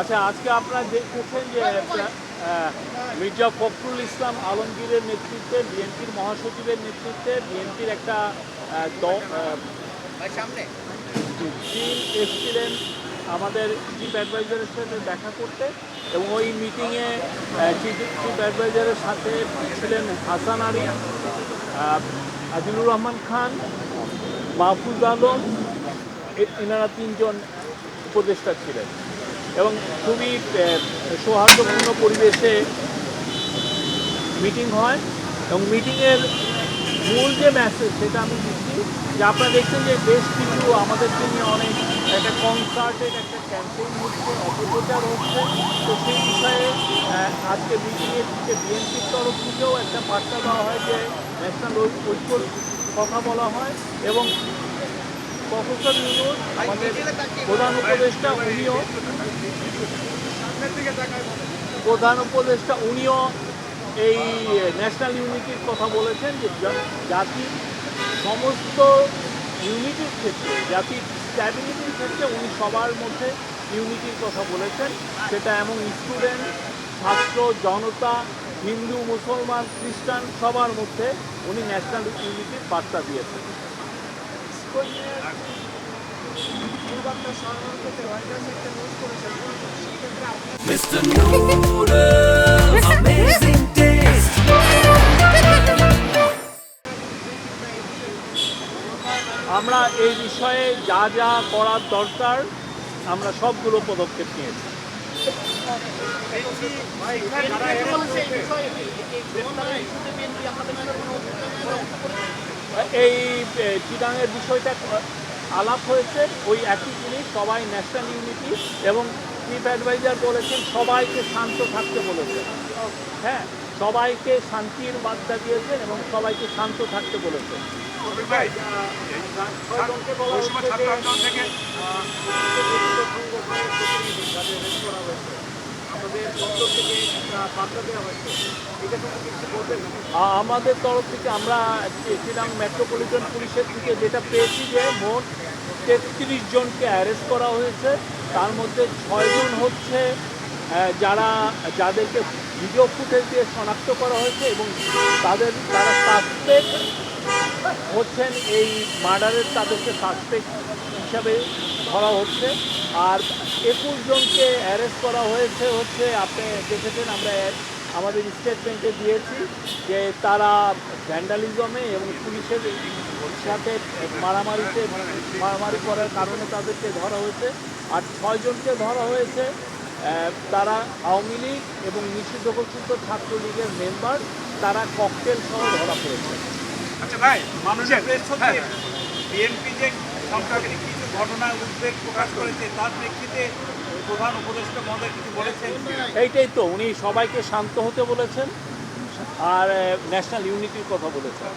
আচ্ছা, আজকে আপনারা দেখতেছেন যে মির্জা ফখরুল ইসলাম আলমগীরের নেতৃত্বে বিএনপির মহাসচিবের নেতৃত্বে বিএনপির একটা টিম এসেছিলেন আমাদের চিফ অ্যাডভাইজারের সাথে দেখা করতে, এবং ওই মিটিংয়ে চিফ অ্যাডভাইজারের সাথে ছিলেন হাসান আলী, আদিলুর রহমান খান, মাহফুজ আলম, এনারা তিনজন উপদেষ্টা ছিলেন এবং খুবই সৌহার্দ্যপূর্ণ পরিবেশে মিটিং হয়। এবং মিটিংয়ের মূল যে মেসেজ সেটা আমি দিচ্ছি যে আপনারা দেখছেন যে বেশ কিছু আমাদেরকে নিয়ে অনেক একটা কনসার্টেড একটা ক্যাম্পেইন হচ্ছে, অপপ্রচার হচ্ছে। তো সেই বিষয়ে আজকে মিটিংয়ের যে বিএনপির তরফ থেকেও একটা বার্তা দেওয়া হয় যে ন্যাশনাল ঐক্যর কথা বলা হয়, এবং প্রফেসর ইউনূস আমাদের প্রধান উপদেষ্টা উনিও এই ন্যাশনাল ইউনিটির কথা বলেছেন যে জাতির সমস্ত ইউনিটির ক্ষেত্রে, জাতির স্ট্যাবিলিটির ক্ষেত্রে উনি সবার মধ্যে ইউনিটির কথা বলেছেন। সেটা এমন স্টুডেন্ট, ছাত্র, জনতা, হিন্দু, মুসলমান, খ্রিস্টান সবার মধ্যে উনি ন্যাশনাল ইউনিটির বার্তা দিয়েছেন। Mr. Noodles, amazing taste. আমরা এই বিষয়ে যা যা করার দরকার আমরা সবগুলো পদক্ষেপ নিয়েছি। এই চিটাঙের বিষয়টা আলাপ হয়েছে, ওই একই জিনিস, সবাই ন্যাশনাল ইউনিটি, এবং চিফ অ্যাডভাইজার বলেছেন সবাইকে শান্ত থাকতে বলেছেন। হ্যাঁ, সবাইকে শান্তির বার্তা দিয়েছেন এবং সবাইকে শান্ত থাকতে বলেছেন। আমাদের তরফ থেকে আমরা চিটাং মেট্রোপলিটন পুলিশের থেকে যেটা পেয়েছি যে মোট ৩৩ জনকে অ্যারেস্ট করা হয়েছে। তার মধ্যে ৬ জন হচ্ছে যাদেরকে ভিডিও ফুটেজ দিয়ে শনাক্ত করা হয়েছে এবং তারা সাসপেক্ট হচ্ছেন, এই মার্ডারের তাদেরকে সাসপেক্ট হিসাবে ধরা হচ্ছে। আর ২১ জনকে অ্যারেস্ট করা হয়েছে হচ্ছে, আপনি দেখেছেন আমরা আমাদের স্টেটমেন্টে দিয়েছি যে তারা ভ্যান্ডালিজমে এবং পুলিশের সাথে মারামারি করার কারণে তাদেরকে ধরা হয়েছে। আর ৬ জনকে ধরা হয়েছে, তারা আওয়ামী লীগ এবং নিষিদ্ধ ঘোষিত ছাত্রলীগের মেম্বার, তারা ককটেল সহ ধরা পড়েছে। আচ্ছা ভাই, মাননীয় প্রেস সচিব বিএনপি যে সরকারের কিছু ঘটনায় উদ্বেগ প্রকাশ করেছে, তার প্রেক্ষিতে প্রধান উপদেষ্টা মহোদয় কিছু বলেছেন? এইটাই তো, উনি সবাইকে শান্ত হতে বলেছেন আর ন্যাশনাল ইউনিটির কথা বলেছেন।